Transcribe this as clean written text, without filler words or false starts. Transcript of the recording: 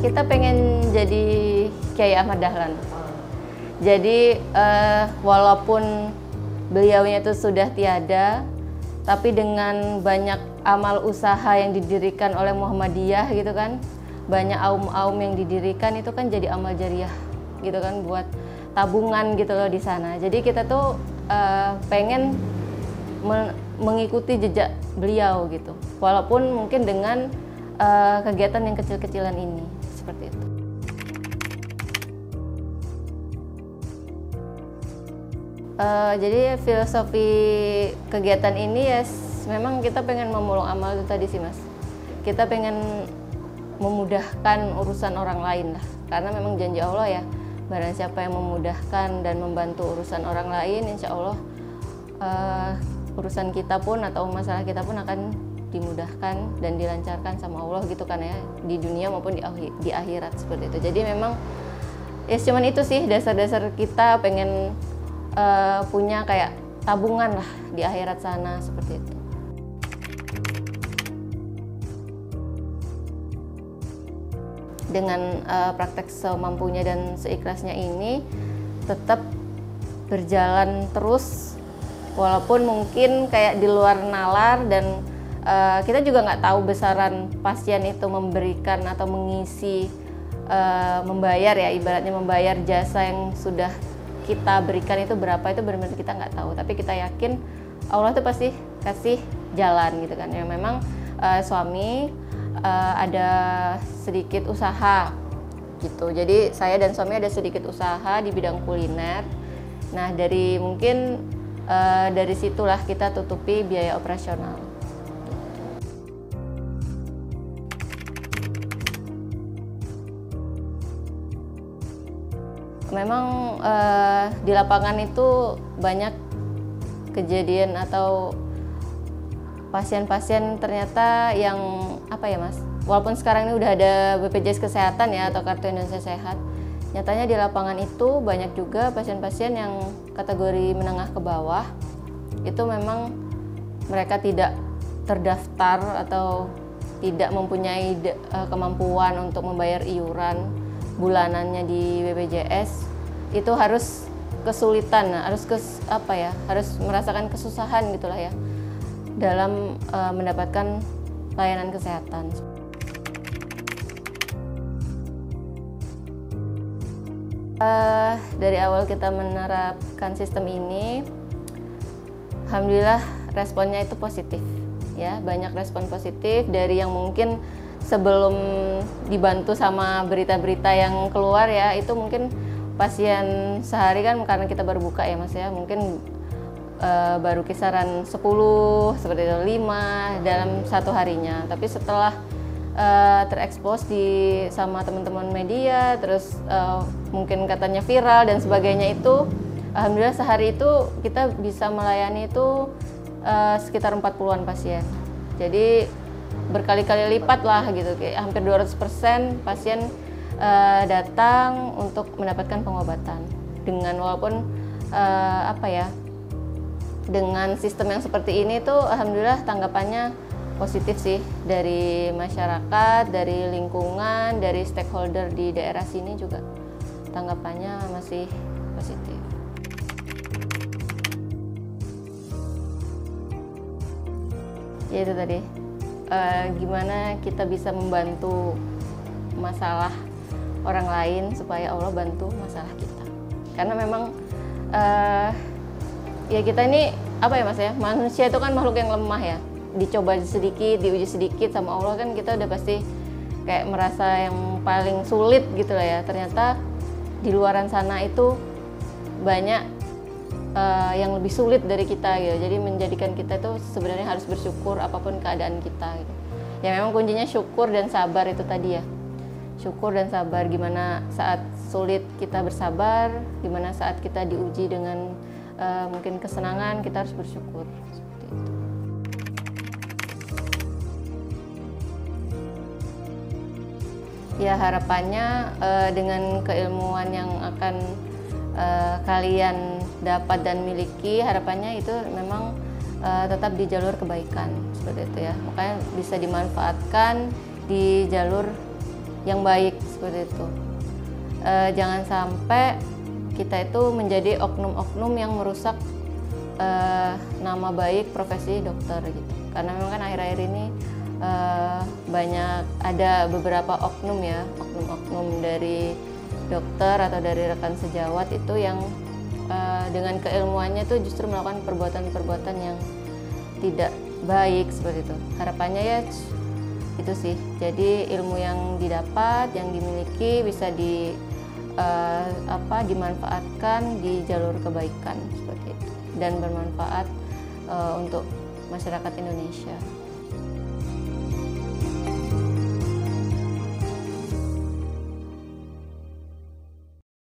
Kita pengen jadi Kiai Ahmad Dahlan. Jadi walaupun beliaunya itu sudah tiada, tapi dengan banyak amal usaha yang didirikan oleh Muhammadiyah gitu kan, banyak aum-aum yang didirikan itu kan jadi amal jariah gitu kan, buat tabungan gitu loh di sana. Jadi kita tuh pengen mengikuti jejak beliau gitu, walaupun mungkin dengan kegiatan yang kecil-kecilan ini, seperti itu. Jadi filosofi kegiatan ini ya memang kita pengen memulung amal itu tadi sih Mas. Kita pengen memudahkan urusan orang lain lah, karena memang janji Allah ya, barang siapa yang memudahkan dan membantu urusan orang lain, insya Allah urusan kita pun atau masalah kita pun akan dimudahkan dan dilancarkan sama Allah gitu kan ya, di dunia maupun di akhirat, seperti itu. Jadi memang ya cuman itu sih dasar-dasar kita pengen punya kayak tabungan lah di akhirat sana, seperti itu. Dengan praktek semampunya dan seikhlasnya ini tetap berjalan terus, walaupun mungkin kayak di luar nalar, dan kita juga nggak tahu besaran pasien itu memberikan atau mengisi membayar ya, ibaratnya membayar jasa yang sudah kita berikan itu berapa, itu benar-benar kita nggak tahu. Tapi kita yakin Allah tuh pasti kasih jalan gitu kan ya. Memang suami ada sedikit usaha gitu, jadi saya dan suami ada sedikit usaha di bidang kuliner. Nah dari mungkin dari situlah kita tutupi biaya operasional. Memang di lapangan itu banyak kejadian atau pasien-pasien ternyata yang apa ya Mas, walaupun sekarang ini udah ada BPJS Kesehatan ya atau Kartu Indonesia Sehat, nyatanya di lapangan itu banyak juga pasien-pasien yang kategori menengah ke bawah, itu memang mereka tidak terdaftar atau tidak mempunyai kemampuan untuk membayar iuran bulanannya di BPJS, itu harus kesulitan, harus harus merasakan kesusahan gitulah ya dalam mendapatkan layanan kesehatan. Dari awal kita menerapkan sistem ini, alhamdulillah responnya itu positif ya, banyak respon positif dari yang mungkin sebelum dibantu sama berita-berita yang keluar ya, itu mungkin pasien sehari kan, karena kita baru buka ya Mas ya, mungkin baru kisaran 10 seperti itu, 5 dalam satu harinya. Tapi setelah terekspos sama teman-teman media, terus mungkin katanya viral dan sebagainya, itu alhamdulillah sehari itu kita bisa melayani itu sekitar 40-an pasien. Jadi berkali-kali lipat lah gitu, kayak hampir 200% pasien datang untuk mendapatkan pengobatan dengan, walaupun dengan sistem yang seperti ini tuh alhamdulillah tanggapannya positif sih dari masyarakat, dari lingkungan, dari stakeholder di daerah sini juga tanggapannya masih positif. Ya itu tadi, gimana kita bisa membantu masalah orang lain supaya Allah bantu masalah kita. Karena memang ya kita ini apa ya Mas ya, manusia itu kan makhluk yang lemah ya, dicoba sedikit, diuji sedikit sama Allah kan kita udah pasti kayak merasa yang paling sulit gitu lah ya. Ternyata di luaran sana itu banyak yang lebih sulit dari kita gitu. Jadi menjadikan kita tuh sebenarnya harus bersyukur apapun keadaan kita gitu. Ya memang kuncinya syukur dan sabar itu tadi ya. Syukur dan sabar, gimana saat sulit kita bersabar, gimana saat kita diuji dengan mungkin kesenangan, kita harus bersyukur, seperti itu. Ya harapannya dengan keilmuan yang akan kalian dapat dan miliki, harapannya itu memang tetap di jalur kebaikan, seperti itu ya. Makanya bisa dimanfaatkan di jalur yang baik seperti itu. Jangan sampai kita itu menjadi oknum-oknum yang merusak nama baik profesi dokter gitu. Karena memang kan akhir-akhir ini banyak ada beberapa oknum ya, oknum-oknum dari dokter atau dari rekan sejawat itu yang dengan keilmuannya tuh justru melakukan perbuatan-perbuatan yang tidak baik seperti itu. Harapannya ya itu sih. Jadi ilmu yang didapat, yang dimiliki bisa dimanfaatkan di jalur kebaikan seperti itu dan bermanfaat untuk masyarakat Indonesia.